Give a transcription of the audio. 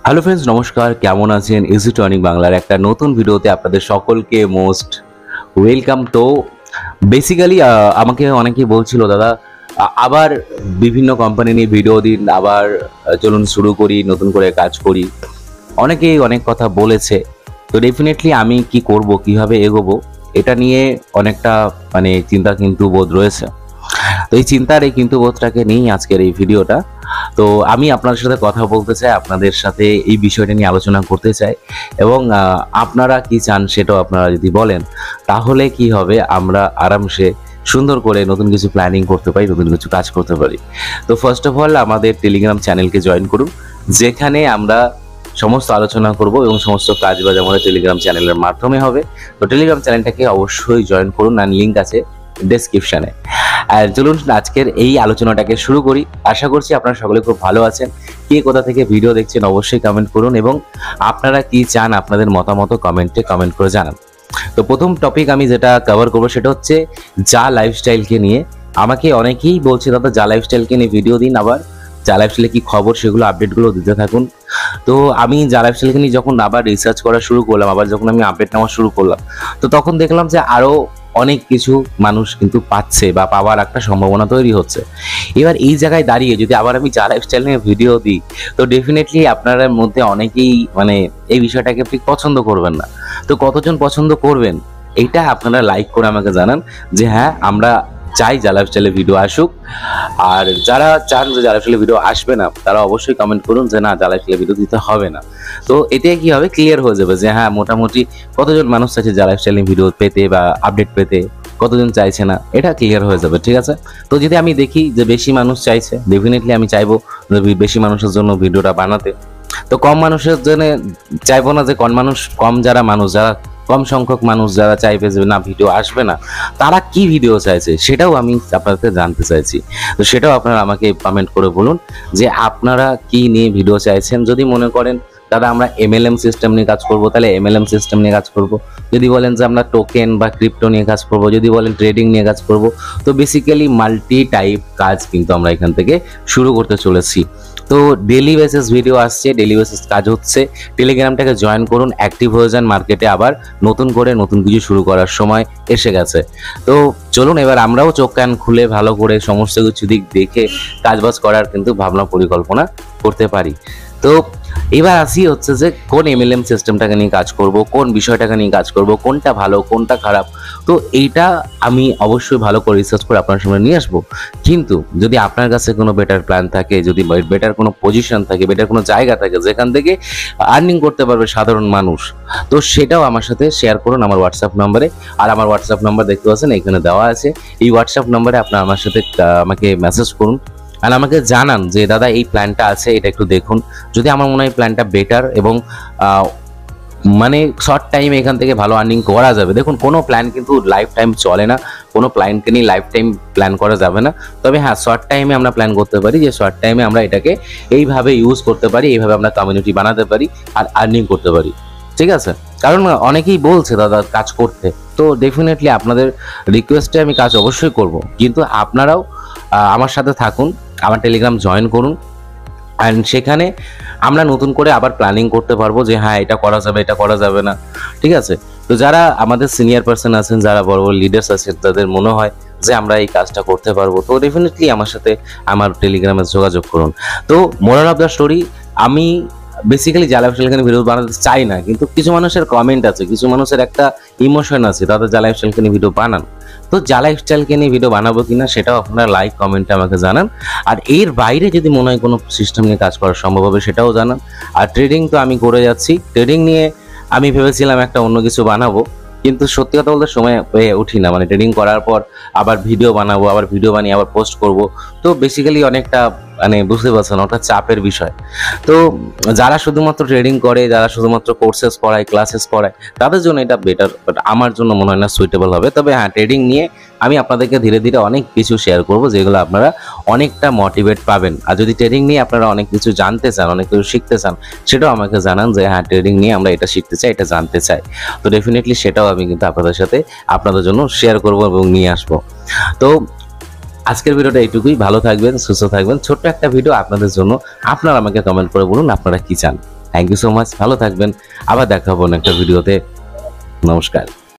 Hello friends, নমস্কার। কেমন আছেন? ইজি টর্নিং বাংলার একটা নতুন ভিডিওতে আপনাদের সকলকে মোস্ট ওয়েলকাম। তো বেসিক্যালি আমাকে অনেকেই বলছিল, দাদা আবার বিভিন্ন কোম্পানি নিয়ে ভিডিও দিন, আবার চলুন শুরু করি, নতুন করে কাজ করি। অনেকেই অনেক কথা বলেছে। তো ডেফিনেটলি আমি কি করব, কিভাবে এগোবো, এটা নিয়ে অনেকটা চিন্তা কিন্তু বোধ রয়েছে। তো এই চিন্তার এই কিন্তু বোধটাকে নিয়েই আজকের এই ভিডিওটা। তো আমি আপনাদের সাথে কথা বলতে চাই, আপনাদের সাথে এই বিষয়টা নিয়ে আলোচনা করতে চাই, এবং আপনারা কি চান সেটাও আপনারা যদি বলেন, তাহলে কি হবে, আমরা আরামসে সুন্দর করে নতুন কিছু প্ল্যানিং করতে পারি, নতুন কিছু কাজ করতে পারি। তো ফার্স্ট অফ অল আমাদের টেলিগ্রাম চ্যানেলকে জয়েন করুন, যেখানে আমরা সমস্ত আলোচনা করব এবং সমস্ত কাজবাজ আমাদের টেলিগ্রাম চ্যানেলের মাধ্যমে হবে। তো টেলিগ্রাম চ্যানেলটাকে অবশ্যই জয়েন করুন, আর লিঙ্ক আছে ডেসক্রিপশনে। আর চলুন আজকের এই আলোচনাটাকে শুরু করি। আশা করছি আপনারা সকলে খুব ভালো আছেন। কে কোথা থেকে ভিডিও দেখছেন অবশ্যই কমেন্ট করুন, এবং আপনারা কি চান আপনাদের মতামত কমেন্টে কমেন্ট করে জানান। তো প্রথম টপিক আমি যেটা কভার করবো সেটা হচ্ছে যা লাইফস্টাইলকে নিয়ে। আমাকে অনেকেই বলছে, দাদা যা লাইফস্টাইলকে নিয়ে ভিডিও দিন, আবার যা লাইফস্টাইলে কি খবর সেগুলো আপডেটগুলো দিতে থাকুন। তো আমি যা লাইফস্টাইলকে নিয়ে যখন আবার রিসার্চ করা শুরু করলাম, আবার যখন আমি আপডেট নেওয়া শুরু করলাম, তো তখন দেখলাম যে আরও অনেক কিছু মানুষ কিন্তু পাচ্ছে বা পাওয়ার একটা সম্ভাবনা তৈরি হচ্ছে। এবার এই জায়গায় দাঁড়িয়ে যদি আবার আমি যা লাইফস্টাইল নিয়ে ভিডিও দিই, তো ডেফিনেটলি আপনাদের মধ্যে অনেকেই এই বিষয়টাকে ঠিক পছন্দ করবেন না। তো কতজন পছন্দ করবেন এইটা আপনারা লাইক করে আমাকে জানান, যে হ্যাঁ আমরা চাই যা লাইফস্টাইলে ভিডিও আসুক। আর যারা চান যে যা লাইফস্টাইলে ভিডিও আসবে না, তারা অবশ্যই কমেন্ট করুন যে না, যা লাইফস্টাইলে ভিডিও দিতে হবে না। তো এতে কি হবে, ক্লিয়ার হয়ে যাবে যে হ্যাঁ মোটামুটি কতজন মানুষ চাইছে যা লাইফস্টাইলে ভিডিও পেতে বা আপডেট পেতে, কতজন চাইছে না, এটা ক্লিয়ার হয়ে যাবে। ঠিক আছে। তো যদি আমি দেখি যে বেশি মানুষ চাইছে, ডেফিনেটলি আমি চাইবো বেশি মানুষের জন্য ভিডিওটা বানাতে। তো কম মানুষের জন্য চাইবো না যে যারা কম সংখ্যক মানুষ যারা চাইবে যে না ভিডিও আসবে না, তারা কি ভিডিও চাইছে সেটাও আমি আপনাদের জানতে চাইছি। তো সেটাও আপনারা আমাকে কমেন্ট করে বলুন যে আপনারা কি নিয়ে ভিডিও চাইছেন। যদি মনে করেন দাদা আমরা MLM সিস্টেম নিয়ে কাজ করব, তাহলে MLM সিস্টেম নিয়ে কাজ করব। যদি বলেন যে আমরা টোকেন বা ক্রিপ্টো নিয়ে কাজ করব, যদি বলেন ট্রেডিং নিয়ে কাজ করব, তো বেসিক্যালি মাল্টি টাইপ কাজ কিন্তু আমরা এখান থেকে শুরু করতে চলেছি। তো ডেলি বেসিস ভিডিও আসছে, ডেলি বেসিস কাজ হচ্ছে। টেলিগ্রামটাকে জয়েন করুন, অ্যাক্টিভ হয়ে যান। মার্কেটে আবার নতুন করে নতুন কিছু শুরু করার সময় এসে গেছে। তো চলুন এবার আমরাও চোখ কান খুলে ভালো করে সমস্ত কিছু দিক দেখে কাজবাজ করার কিন্তু ভাবনা পরিকল্পনা করতে পারি। তো এবার আসি হচ্ছে যে কোন MLM সিস্টেমটাকে নিয়ে কাজ করব, কোন বিষয়টাকে নিয়ে কাজ করব, কোনটা ভালো কোনটা খারাপ। তো এইটা আমি অবশ্যই ভালো করে রিসার্চ করে আপনার সামনে নিয়ে আসবো। কিন্তু যদি আপনার কাছে কোনো বেটার প্ল্যান থাকে, যদি বেটার কোনো পজিশন থাকে, বেটার কোনো জায়গা থাকে যেখান থেকে আর্নিং করতে পারবে সাধারণ মানুষ, তো সেটাও আমার সাথে শেয়ার করুন আমার হোয়াটসঅ্যাপ নম্বরে। আর আমার হোয়াটসঅ্যাপ নাম্বার দেখতে পাচ্ছেন এখানে দেওয়া আছে। এই হোয়াটসঅ্যাপ নম্বরে আপনার আমার সাথে আমাকে মেসেজ করুন, আর আমাকে জানান যে দাদা এই প্ল্যানটা আছে, এটা একটু দেখুন। যদি আমার মনে হয় প্ল্যানটা বেটার এবং শর্ট টাইমে এখান থেকে ভালো আর্নিং করা যাবে। দেখুন কোনো প্ল্যান কিন্তু লাইফ টাইম চলে না, কোনো প্ল্যানকে নিয়ে লাইফ টাইম প্ল্যান করা যাবে না। তবে হ্যাঁ, শর্ট টাইমে আমরা প্ল্যান করতে পারি যে শর্ট টাইমে আমরা এটাকে এইভাবে ইউজ করতে পারি, এইভাবে আমরা কমিউনিটি বানাতে পারি আর আর্নিং করতে পারি। ঠিক আছে। কারণ অনেকেই বলছে দাদা কাজ করতে, তো ডেফিনেটলি আপনাদের রিকোয়েস্টে আমি কাজ অবশ্যই করব, কিন্তু আপনারাও আমার সাথে থাকুন, আমার টেলিগ্রাম জয়েন করুন। অ্যান্ড সেখানে আমরা নতুন করে আবার প্ল্যানিং করতে পারবো যে হ্যাঁ এটা করা যাবে, এটা করা যাবে না। ঠিক আছে। তো যারা আমাদের সিনিয়র পার্সন আছেন, যারা বড় বড় লিডার্স আছেন, তাদের মনে হয় যে আমরা এই কাজটা করতে পারবো, তো ডেফিনেটলি আমার সাথে আমার টেলিগ্রামে যোগাযোগ করুন। তো মোরাল অফ দ্য স্টোরি, আমি বেসিক্যালি যা লাইফস্টাইলকে নিয়ে ভিডিও বানাতে চাই না, কিন্তু কিছু মানুষের কমেন্ট আছে, কিছু মানুষের একটা ইমোশন আছে, তাদের যা লাইফস্টাইলকে নিয়ে ভিডিও বানান। তো যা লাইফস্টাইলকে নিয়ে ভিডিও বানাবো কিনা সেটাও আপনারা লাইক কমেন্টে আমাকে জানান। আর এর বাইরে যদি মনে হয় কোনো সিস্টেম নিয়ে কাজ করা সম্ভব হবে সেটাও জানান। আর ট্রেডিং তো আমি করে যাচ্ছি, ট্রেডিং নিয়ে আমি ভেবেছিলাম একটা অন্য কিছু বানাবো, কিন্তু সত্যি কথা বলতে সময় পেয়ে উঠি না। ট্রেডিং করার পর আবার ভিডিও বানাবো, আবার ভিডিও বানিয়ে আবার পোস্ট করব, তো বেসিক্যালি অনেকটা বুঝতে পারছেন ওটা চাপের বিষয়। তো যারা শুধুমাত্র ট্রেডিং করে, যারা শুধুমাত্র কোর্সেস করায়, ক্লাসেস করায়, তাদের জন্য এটা বেটার, বাট আমার জন্য মনে হয় না সুইটেবল হবে। তবে হ্যাঁ, ট্রেডিং নিয়ে আমি আপনাদেরকে ধীরে ধীরে অনেক কিছু শেয়ার করব, যেগুলো আপনারা অনেকটা মোটিভেট পাবেন। আর যদি ট্রেডিং নিয়ে আপনারা অনেক কিছু জানতে চান, অনেক কিছু শিখতে চান, সেটাও আমাকে জানান যে হ্যাঁ ট্রেডিং নিয়ে আমরা এটা শিখতে চাই, এটা জানতে চাই। তো ডেফিনেটলি সেটাও আমি কিন্তু আপনাদের সাথে আপনাদের জন্য শেয়ার করব এবং নিয়ে আসবো। তো আজকের ভিডিওটা এইটুকুই। ভালো থাকবেন, সুস্থ থাকবেন। ছোট্ট একটা ভিডিও আপনাদের জন্য, আপনারা আমাকে কমেন্ট করে বলুন আপনারা কি চান। থ্যাংক ইউ সো মাচ, ভালো থাকবেন, আবার দেখা হবো একটা ভিডিওতে। নমস্কার।